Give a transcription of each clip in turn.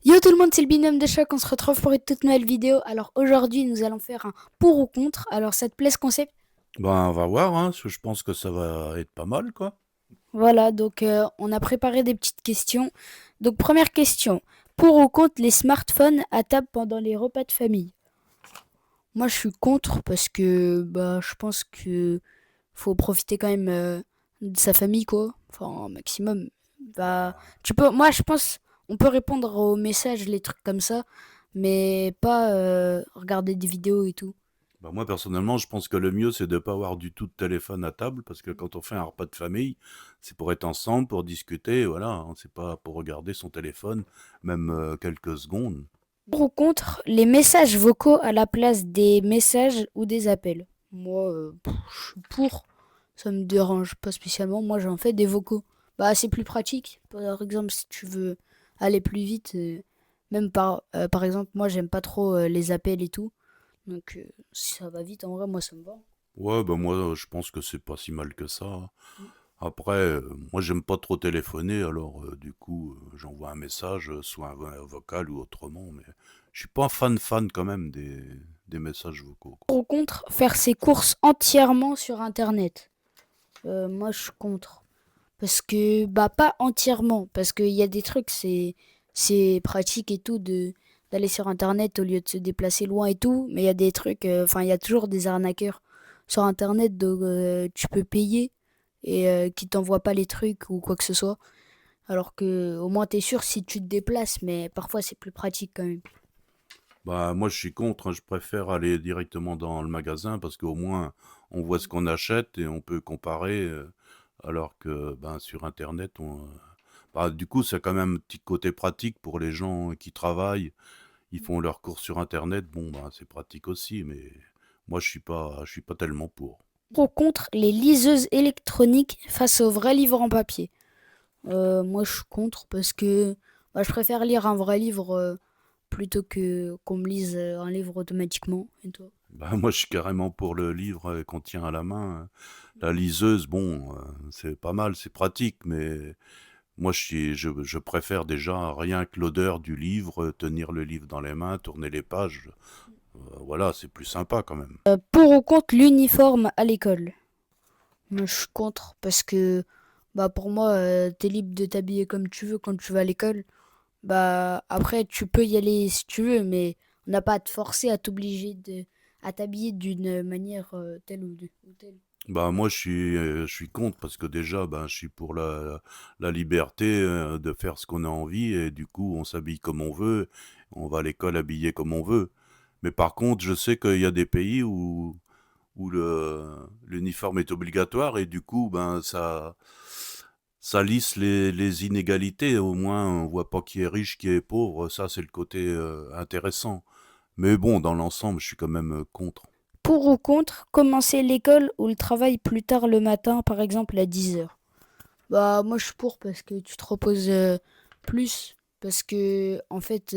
Yo tout le monde, c'est le binôme de choc, on se retrouve pour une toute nouvelle vidéo. Alors aujourd'hui, nous allons faire un pour ou contre. Alors ça te plaît ce concept? Ben, on va voir, hein, parce que je pense que ça va être pas mal, quoi. Voilà, donc on a préparé des petites questions. Donc première question, pour ou contre les smartphones à table pendant les repas de famille? Moi je suis contre parce que je pense que faut profiter quand même de sa famille quoi. Enfin un maximum. Bah moi je pense on peut répondre aux messages, les trucs comme ça, mais pas regarder des vidéos et tout. Ben, moi, personnellement, je pense que le mieux, c'est de pas avoir du tout de téléphone à table, parce que quand on fait un repas de famille, c'est pour être ensemble, pour discuter, voilà, hein, c'est pas pour regarder son téléphone, même quelques secondes. Pour ou contre les messages vocaux à la place des messages ou des appels? Moi, je suis pour. Ça me dérange pas spécialement. Moi, j'en fais des vocaux. Bah, c'est plus pratique. Par exemple, si tu veux aller plus vite, même par exemple, moi, j'aime pas trop les appels et tout. Donc, si ça va vite, en vrai, moi, ça me va. Ouais, ben moi, je pense que c'est pas si mal que ça, hein. Mm. Après, moi, j'aime pas trop téléphoner, alors du coup, j'envoie un message, soit un vocal ou autrement, mais je suis pas fan quand même des messages vocaux, quoi. Pour ou contre faire ses courses entièrement sur Internet? Moi, je suis contre. Parce que, pas entièrement, parce qu'il y a des trucs, c'est pratique et tout d'aller sur Internet au lieu de se déplacer loin et tout, mais il y a des trucs, enfin, il y a toujours des arnaqueurs sur Internet, donc tu peux payer et qui t'envoient pas les trucs ou quoi que ce soit, alors que au moins t'es sûr si tu te déplaces, mais parfois c'est plus pratique quand même. Bah, moi, je suis contre, hein. Je préfère aller directement dans le magasin parce qu'au moins, on voit ce qu'on achète et on peut comparer, alors que, ben, sur internet, bah, du coup, c'est quand même un petit côté pratique pour les gens qui travaillent. Ils font leurs courses sur internet. Bon, ben, c'est pratique aussi, mais moi, je suis pas tellement pour. Pour ou contre les liseuses électroniques face aux vrais livres en papier? Moi je suis contre parce que je préfère lire un vrai livre plutôt que qu'on me lise un livre automatiquement. Et toi? Bah, moi, je suis carrément pour le livre qu'on tient à la main, hein. La liseuse, bon, c'est pas mal, c'est pratique, mais moi, je préfère déjà rien que l'odeur du livre, tenir le livre dans les mains, tourner les pages. Voilà, c'est plus sympa quand même. Pour ou contre l'uniforme à l'école? Moi, je suis contre parce que pour moi, t'es libre de t'habiller comme tu veux quand tu vas à l'école. Après, tu peux y aller si tu veux, mais on n'a pas à te forcer à t'obliger à t'habiller d'une manière telle ou telle. Bah moi, je suis contre parce que déjà, ben, je suis pour la liberté de faire ce qu'on a envie et du coup, on s'habille comme on veut, on va à l'école habillé comme on veut. Mais par contre, je sais qu'il y a des pays où l'uniforme est obligatoire et du coup, ben, ça lisse les inégalités. Au moins, on voit pas qui est riche, qui est pauvre. Ça, c'est le côté intéressant. Mais bon, dans l'ensemble, je suis quand même contre. Pour ou contre commencer l'école ou le travail plus tard le matin, par exemple à 10 heures? Moi, je suis pour parce que tu te reposes plus. Parce que, en fait,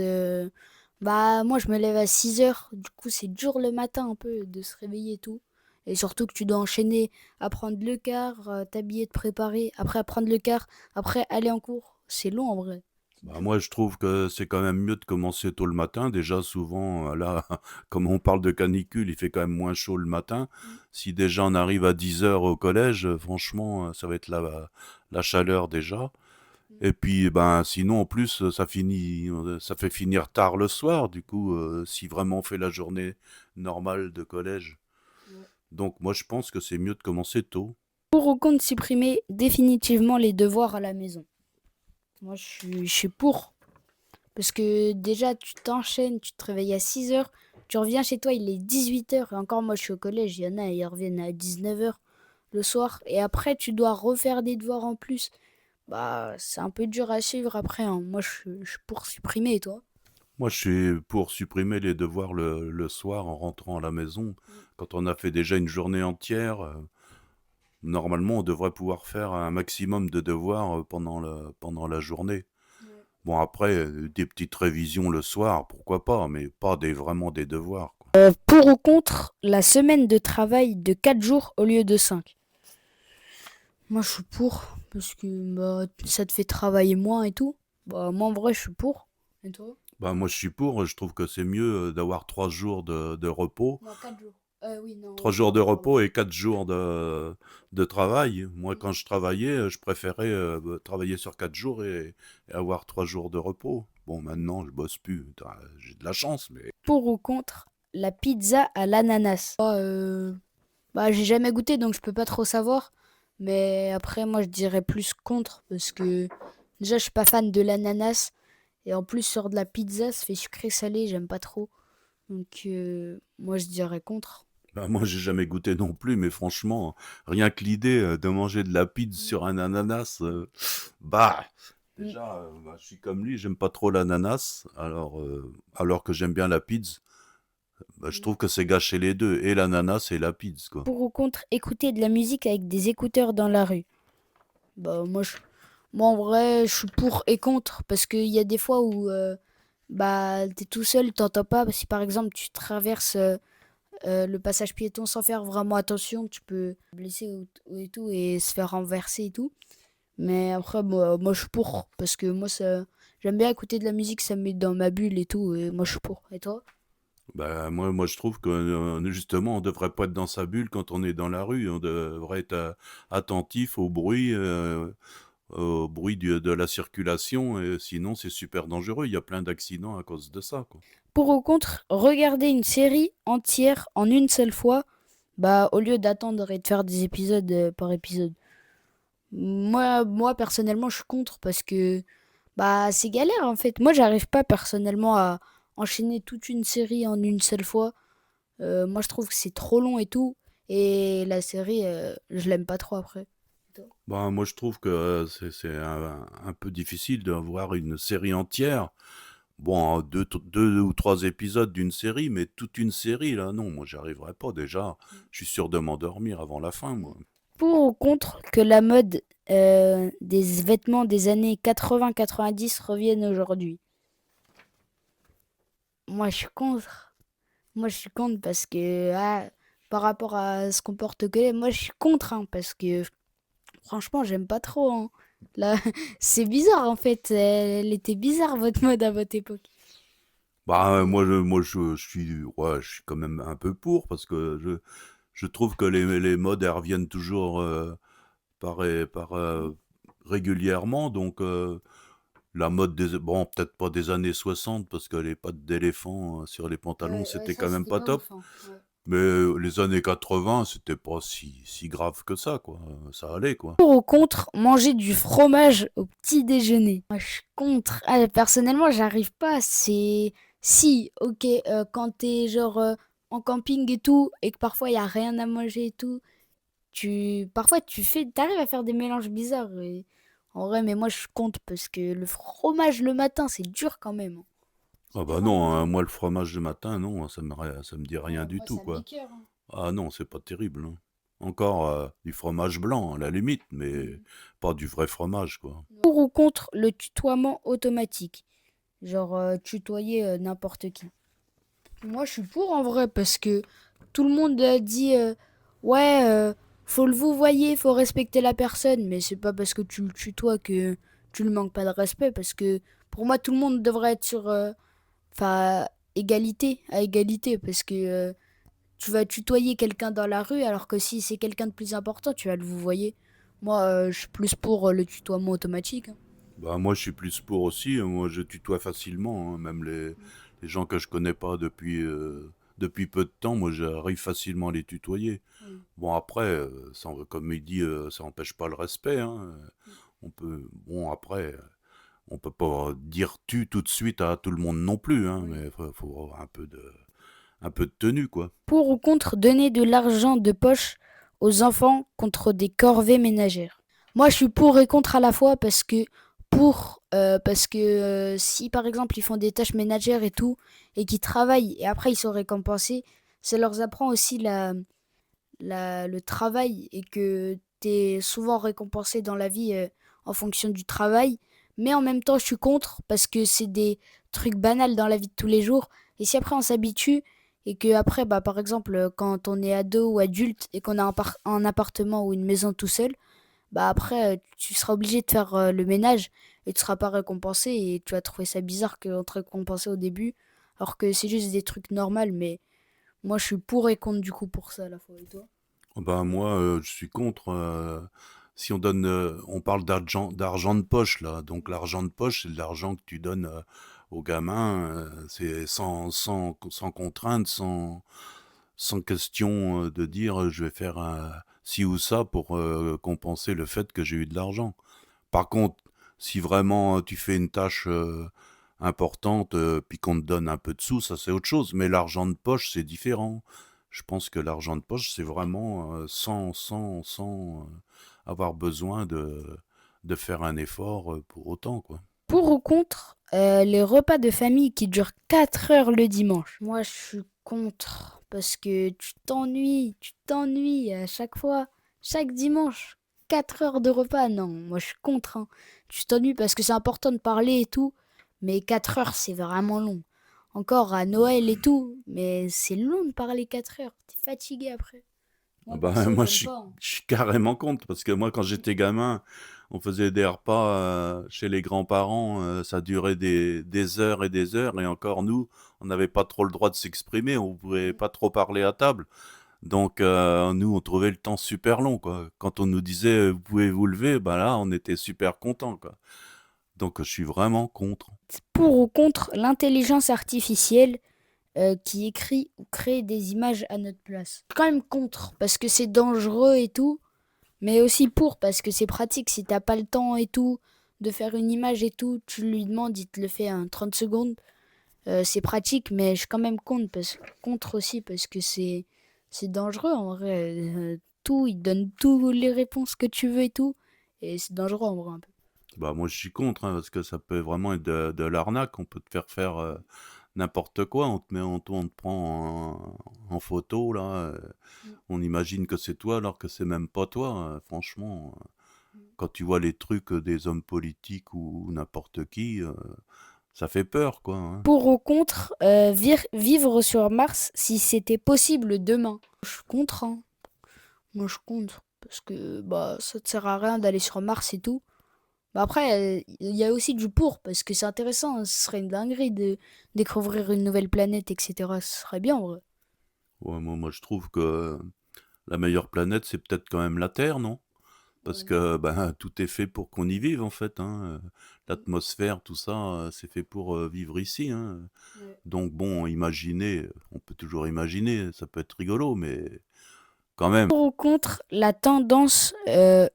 moi, je me lève à 6 heures. Du coup, c'est dur le matin un peu de se réveiller et tout. Et surtout que tu dois enchaîner à prendre le car, t'habiller, te préparer, après à prendre le car, après aller en cours. C'est long en vrai. C'est Bah, dur. moi, je trouve que c'est quand même mieux de commencer tôt le matin. Déjà, souvent, là, comme on parle de canicule, il fait quand même moins chaud le matin. Mm. Si déjà on arrive à 10 heures au collège, franchement, ça va être la chaleur déjà. Et puis, ben, sinon, en plus, ça fait finir tard le soir, du coup, si vraiment on fait la journée normale de collège. Ouais. Donc, moi, je pense que c'est mieux de commencer tôt. Pour ou contre supprimer définitivement les devoirs à la maison? Moi, je suis pour. Parce que déjà, tu t'enchaînes, tu te réveilles à 6 heures, tu reviens chez toi, il est 18 heures. Et encore, moi, je suis au collège, il y en a, ils reviennent à 19 heures le soir. Et après, tu dois refaire des devoirs en plus. C'est un peu dur à suivre après, hein. Moi, je suis pour supprimer, et toi? Moi, je suis pour supprimer les devoirs le soir en rentrant à la maison. Quand on a fait déjà une journée entière, normalement, on devrait pouvoir faire un maximum de devoirs pendant la journée. Ouais. Bon, après, des petites révisions le soir, pourquoi pas, mais pas vraiment des devoirs, quoi. Pour ou contre la semaine de travail de 4 jours au lieu de 5? Moi, je suis pour, parce que ça te fait travailler moins et tout. Moi, en vrai, je suis pour. Et toi? Bah, moi, je suis pour, je trouve que c'est mieux, d'avoir 3 jours de repos. Non, 4 jours. Oui, non, 3 oui, jours de pardon, pardon. repos et 4 jours de travail. Moi, Mm. quand je travaillais, je préférais, travailler sur 4 jours et avoir 3 jours de repos. Bon, maintenant, je bosse plus. J'ai de la chance, mais Pour ou contre la pizza à l'ananas? Bah, j'ai jamais goûté donc je peux pas trop savoir. Mais après, moi je dirais plus contre parce que déjà je suis pas fan de l'ananas. Et en plus, sur de la pizza, ça fait sucré-salé, j'aime pas trop. Donc, moi je dirais contre. bah, moi, j'ai jamais goûté non plus, mais franchement, rien que l'idée, de manger de la pizza Mm. sur un ananas, bah, Mm. déjà, bah, je suis comme lui, j'aime pas trop l'ananas, alors que j'aime bien la pizza. Bah, je Mm. trouve que c'est gâcher les 2, et l'ananas et la pizza, quoi. Pour ou contre écouter de la musique avec des écouteurs dans la rue? Bah, moi en vrai, je suis pour et contre parce qu'il y a des fois où bah, t'es tout seul, t'entends pas. Si par exemple tu traverses le passage piéton sans faire vraiment attention, tu peux te blesser et tout et se faire renverser et tout. Mais après, moi je suis pour parce que j'aime bien écouter de la musique, ça me met dans ma bulle et tout. Et moi je suis pour. Et toi? Bah, moi, je trouve que justement, on devrait pas être dans sa bulle quand on est dans la rue. On devrait être attentif au bruit de la circulation. Et sinon, c'est super dangereux. Il y a plein d'accidents à cause de ça, quoi. Pour ou contre regarder une série entière en une seule fois, bah au lieu d'attendre et de faire des épisodes par épisode. Moi personnellement, je suis contre parce que bah c'est galère en fait. Moi, j'arrive pas personnellement à enchaîner toute une série en une seule fois. Moi, je trouve que c'est trop long et tout. Et la série, je l'aime pas trop après. Et toi? Bah, moi, je trouve que c'est un peu difficile de voir une série entière. Bon, deux ou trois épisodes d'une série, mais toute une série, là, non, moi, j'y arriverai pas déjà. Je suis sûr de m'endormir avant la fin, moi. Pour ou contre que la mode des vêtements des années 80-90 revienne aujourd'hui? Moi, je suis contre. Moi, je suis contre parce que par rapport à ce qu'on porte que moi, je suis contre hein, parce que franchement, j'aime pas trop. Hein. Là, c'est bizarre en fait. Elle était bizarre votre mode à votre époque. Bah, Et- je suis quand même un peu pour, parce que je trouve que les modes, elles reviennent toujours par régulièrement, donc la mode bon, peut-être pas des années 60, parce que les pattes d'éléphant sur les pantalons, Ouais, ouais, c'était ça quand même c'était pas pas top. ouf. Hein. Ouais. Mais les années 80, c'était pas si grave que ça, quoi. Ça allait, quoi. Pour ou contre manger du fromage au petit déjeuner? Moi, je suis contre. Personnellement, j'arrive pas. C'est si, ok, quand t'es genre en camping et tout, et que parfois il y a rien à manger et tout, parfois t'arrives à faire des mélanges bizarres. En vrai, mais moi je suis contre parce que le fromage le matin, c'est dur quand même. Hein. Ah C'est bah dur à non, manger. hein, moi le fromage du matin, non, ça me dit rien Ouais, du moi tout, ça quoi. m'écoeure. Hein. Ah non, c'est pas terrible, hein. Encore du fromage blanc, à la limite, mais Mm. pas du vrai fromage, quoi. Pour ou contre le tutoiement automatique? Genre tutoyer n'importe qui. Moi, je suis pour en vrai parce que tout le monde dit ouais, faut le vous voyez, faut respecter la personne, mais c'est pas parce que tu le tutoies que tu lui manques pas de respect parce que pour moi, tout le monde devrait être sur enfin égalité à égalité parce que tu vas tutoyer quelqu'un dans la rue alors que si c'est quelqu'un de plus important, tu vas le vous voyez. Moi, je suis plus pour le tutoiement automatique. Hein. Bah moi je suis plus pour aussi, hein. Moi je tutoie facilement, hein. Même les gens que je connais pas depuis peu de temps, moi j'arrive facilement à les tutoyer. Mm. Bon après, comme il dit, ça n'empêche pas le respect, hein. Bon après, on peut pas dire tu tout de suite à tout le monde non plus, hein, Oui. mais faut avoir un peu de tenue, quoi. Pour ou contre donner de l'argent de poche aux enfants contre des corvées ménagères? Moi, je suis pour et contre à la fois parce que si par exemple ils font des tâches ménagères et tout et qu'ils travaillent et après ils sont récompensés, ça leur apprend aussi le travail et que tu es souvent récompensé dans la vie en fonction du travail. Mais en même temps, je suis contre parce que c'est des trucs banals dans la vie de tous les jours. Et si après on s'habitue et que après, bah, par exemple, quand on est ado ou adulte et qu'on a un appartement ou une maison tout seul, bah après, tu seras obligé de faire le ménage et tu seras pas récompensé et tu vas trouver ça bizarre qu'on te récompensait au début, alors que c'est juste des trucs normaux, mais moi je suis pour et contre du coup pour ça à la fois. Et toi? Ben moi, je suis contre, si on donne, on parle d'argent de poche là, donc l'argent de poche, c'est de l'argent que tu donnes, aux gamins, c'est sans contrainte, sans question, de dire, «Je vais faire un ci ou ça pour, compenser le fait que j'ai eu de l'argent». Par contre, si vraiment, tu fais une tâche, importante, puis qu'on te donne un peu de sous, ça c'est autre chose, mais l'argent de poche, c'est différent. Je pense que l'argent de poche, c'est vraiment, sans avoir besoin de faire un effort, pour autant, quoi. Pour ou contre les repas de famille qui durent 4 heures le dimanche? Moi, je suis contre parce que tu t'ennuies à chaque fois, chaque dimanche. 4 heures de repas, non, moi je suis contre, hein. Tu t'ennuies parce que c'est important de parler et tout, mais 4 heures, c'est vraiment long. Encore à Noël et tout, mais c'est long de parler 4 heures. T'es fatigué après. Ah Moi, bah, perso, moi, j'aime pas, hein. je suis carrément contre parce que moi, quand j'étais gamin, on faisait des repas, chez les grands-parents, ça durait des heures et encore nous, on n'avait pas trop le droit de s'exprimer, on pouvait pas trop parler à table. Donc nous, on trouvait le temps super long, quoi. Quand on nous disait: «Vous pouvez vous lever», bah, là, on était super contents, quoi. Donc je suis vraiment contre. Pour ou contre l'intelligence artificielle qui écrit ou crée des images à notre place. Quand même contre, parce que c'est dangereux et tout, mais aussi pour, parce que c'est pratique si t'as pas le temps et tout, de faire une image et tout, tu lui demandes, il te le fait en 30 secondes. C'est pratique, mais je suis quand même contre aussi, parce que c'est dangereux en vrai. Tout, il te donne toutes les réponses que tu veux et tout, et c'est dangereux en vrai un peu. Bah, moi, je suis contre, hein, parce que ça peut vraiment être de l'arnaque. On peut te faire faire, n'importe quoi. On te prend en photo là, Mm, on imagine que c'est toi alors que c'est même pas toi, franchement, mm. quand tu vois les trucs, des hommes politiques ou n'importe qui, ça fait peur quoi, hein. Pour ou contre vivre sur Mars si c'était possible demain? Je suis contre, hein. Moi, je contre. Parce que bah, ça ne sert à rien d'aller sur Mars et tout. Bah après, il y a aussi du pour, parce que c'est intéressant, hein. Ce serait une dinguerie de découvrir une nouvelle planète, etc. Ce serait bien, en vrai. Ouais, moi je trouve que la meilleure planète, c'est peut-être quand même la Terre, non? Parce Ouais. que, ben, tout est fait pour qu'on y vive en fait, hein, l'atmosphère, tout ça, c'est fait pour, vivre ici, hein. Ouais. Donc bon, imaginer, on peut toujours imaginer, ça peut être rigolo, mais quand même. Pour ou contre la tendance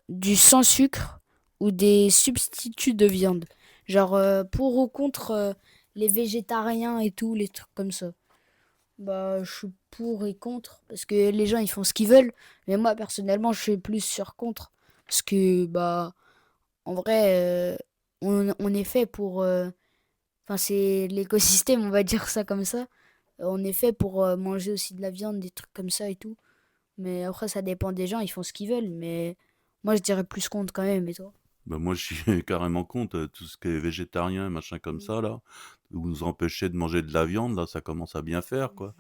du sans sucre ou des substituts de viande? Genre, pour ou contre les végétariens et tout, les trucs comme ça? Bah, je suis pour et contre parce que les gens ils font ce qu'ils veulent, mais moi personnellement je suis plus sur contre parce que bah en vrai on est fait pour enfin c'est l'écosystème on va dire ça comme ça. On est fait pour manger aussi de la viande, des trucs comme ça et tout. Mais après ça dépend des gens, ils font ce qu'ils veulent, mais moi je dirais plus contre quand même et toi? Bah, moi, je suis carrément contre, tout ce qui est végétarien, machin comme Mm. ça là, ou nous empêcher de manger de la viande, là, ça commence à bien faire, quoi.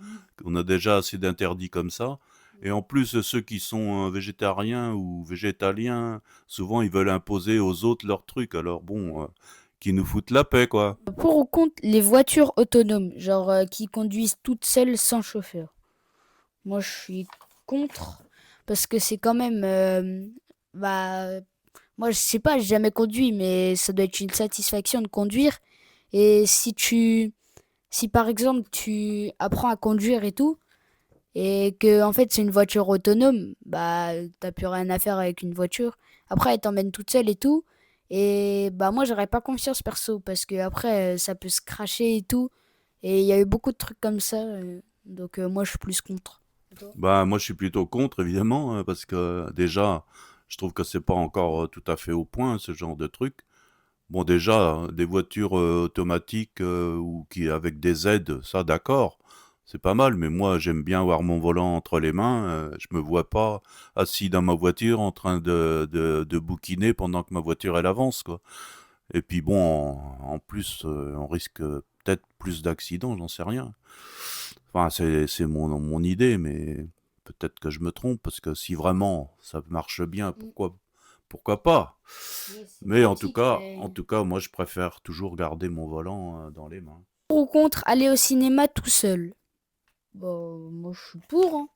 On a déjà assez d'interdits comme ça et en plus, ceux qui sont, végétariens ou végétaliens, souvent, ils veulent imposer aux autres leurs trucs. Alors bon, qu'ils nous foutent la paix, quoi. Pour ou contre les voitures autonomes, genre qui conduisent toutes seules sans chauffeur? Moi, je suis contre parce que c'est quand même, bah, moi, je sais pas, j'ai jamais conduit, mais ça doit être une satisfaction de conduire. Et si par exemple tu apprends à conduire et tout, et que en fait c'est une voiture autonome, bah, t'as plus rien à faire avec une voiture. Après, elle t'emmène toute seule et tout. Et bah, moi, j'aurais pas confiance perso parce que après, ça peut se cracher et tout. Et il y a eu beaucoup de trucs comme ça. Donc, moi, je suis plus contre. Et toi? Bah, moi, je suis plutôt contre évidemment, parce que déjà, je trouve que c'est pas encore, tout à fait au point, ce genre de truc. Bon déjà, des voitures, automatiques, ou qui avec des aides, ça d'accord, c'est pas mal, mais moi j'aime bien avoir mon volant entre les mains, je me vois pas assis dans ma voiture en train de bouquiner pendant que ma voiture elle avance, quoi. Et puis bon, en plus, on risque, peut-être plus d'accidents, j'en sais rien. Enfin c'est mon idée, mais peut-être que je me trompe parce que si vraiment ça marche bien, Mm. pourquoi pas? Oui, c'est Mais pratique, en mais... tout cas, moi je préfère toujours garder mon volant dans les mains. Pour ou contre aller au cinéma tout seul? Bah, moi je suis pour, hein.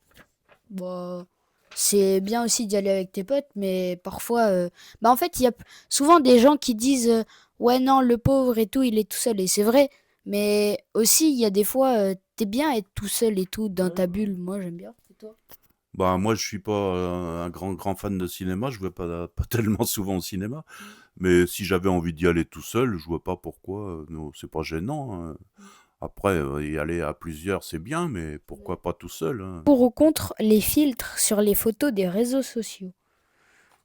Bah, c'est bien aussi d'y aller avec tes potes, mais parfois, bah en fait, il y a souvent des gens qui disent ouais non, le pauvre et tout, il est tout seul, et c'est vrai. Mais aussi, il y a des fois, t'es bien être tout seul et tout dans Ouais, ta ouais. bulle. Moi, j'aime bien. Et toi? Bah moi je suis pas un grand fan de cinéma, je vais pas tellement souvent au cinéma. Mm. Mais si j'avais envie d'y aller tout seul, je vois pas pourquoi. Non, c'est pas gênant, hein. Mm. Après, y aller à plusieurs, c'est bien, mais Ouais. pourquoi pas tout seul, hein? Pour ou contre les filtres sur les photos des réseaux sociaux?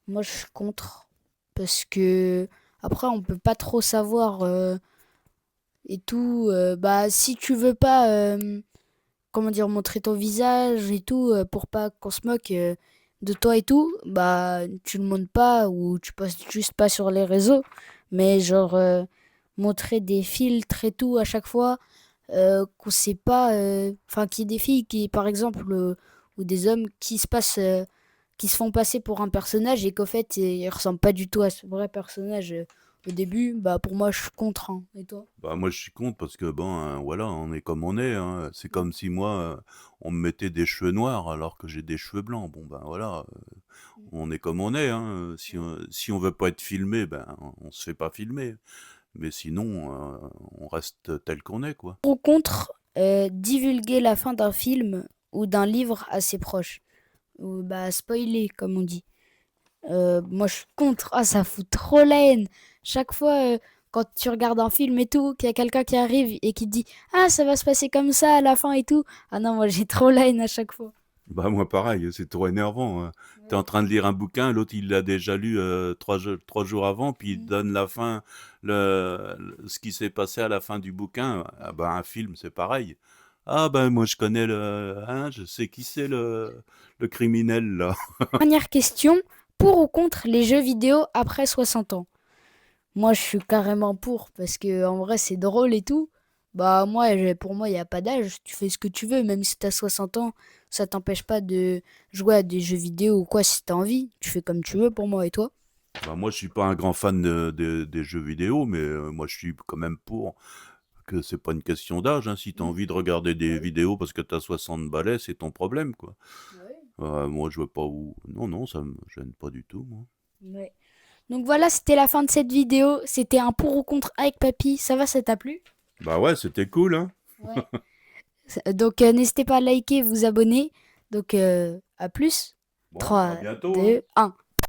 Moi, je suis contre. Parce que après, on peut pas trop savoir et tout. Bah, si tu veux pas, comment dire, montrer ton visage et tout, pour pas qu'on se moque de toi et tout, bah, tu le montres pas ou tu postes juste pas sur les réseaux. Mais genre, montrer des filtres et tout à chaque fois, qu'on sait pas, enfin, qu'il y ait des filles qui, par exemple, ou des hommes qui se passent, qui se font passer pour un personnage et qu'au fait, ils ressemblent pas du tout à ce vrai personnage au début, bah, pour moi, je suis contre, hein. Et toi? Bah moi je suis contre parce que bon, voilà, on est comme on est, hein. C'est Mm. comme si moi, on me mettait des cheveux noirs alors que j'ai des cheveux blancs. Bon ben voilà, on est comme on est, hein. Si on veut pas être filmé, ben on se fait pas filmer. Mais sinon, on reste tel qu'on est, quoi. Pour ou contre divulguer la fin d'un film ou d'un livre à ses proches? Ou bah spoiler, comme on dit. Moi, je suis contre. Ah, ça fout trop la haine. Chaque fois, quand tu regardes un film et tout, qu'il y a quelqu'un qui arrive et qui te dit ah, ça va se passer comme ça à la fin et tout. Ah non, moi, j'ai trop la haine à chaque fois. Bah moi pareil, c'est trop énervant, hein. Tu en Ouais. train de lire un bouquin, l'autre il l'a déjà lu 3 jours avant, puis il te Mm, donne la fin, ce qui s'est passé à la fin du bouquin. Ah mm. bah un film c'est pareil. Ah ben moi je connais hein, je sais qui c'est le criminel là. Dernière question. Pour ou contre les jeux vidéo après 60 ans? Moi, je suis carrément pour parce que en vrai, c'est drôle et tout. Bah moi, pour moi, il n'y a pas d'âge. Tu fais ce que tu veux, même si t'as 60 ans, ça t'empêche pas de jouer à des jeux vidéo ou quoi si t'as envie. Tu fais comme tu veux pour moi et toi. Bah moi je suis pas un grand fan des jeux vidéo, mais moi je suis quand même pour que c'est pas une question d'âge, hein. Si tu as Mm. envie de regarder Bah des oui. vidéos parce que tu as 60 balais, c'est ton problème quoi. Ouais. Moi je vois pas où. Non, non, ça me gêne pas du tout, moi. Ouais. Donc voilà, c'était la fin de cette vidéo. C'était un pour ou contre avec papy. Ça va, ça t'a plu? Bah ouais, c'était cool, hein. Ouais. Donc n'hésitez pas à liker, vous abonner. Donc à plus. Bon, à 3, bientôt, hein. 2, 1.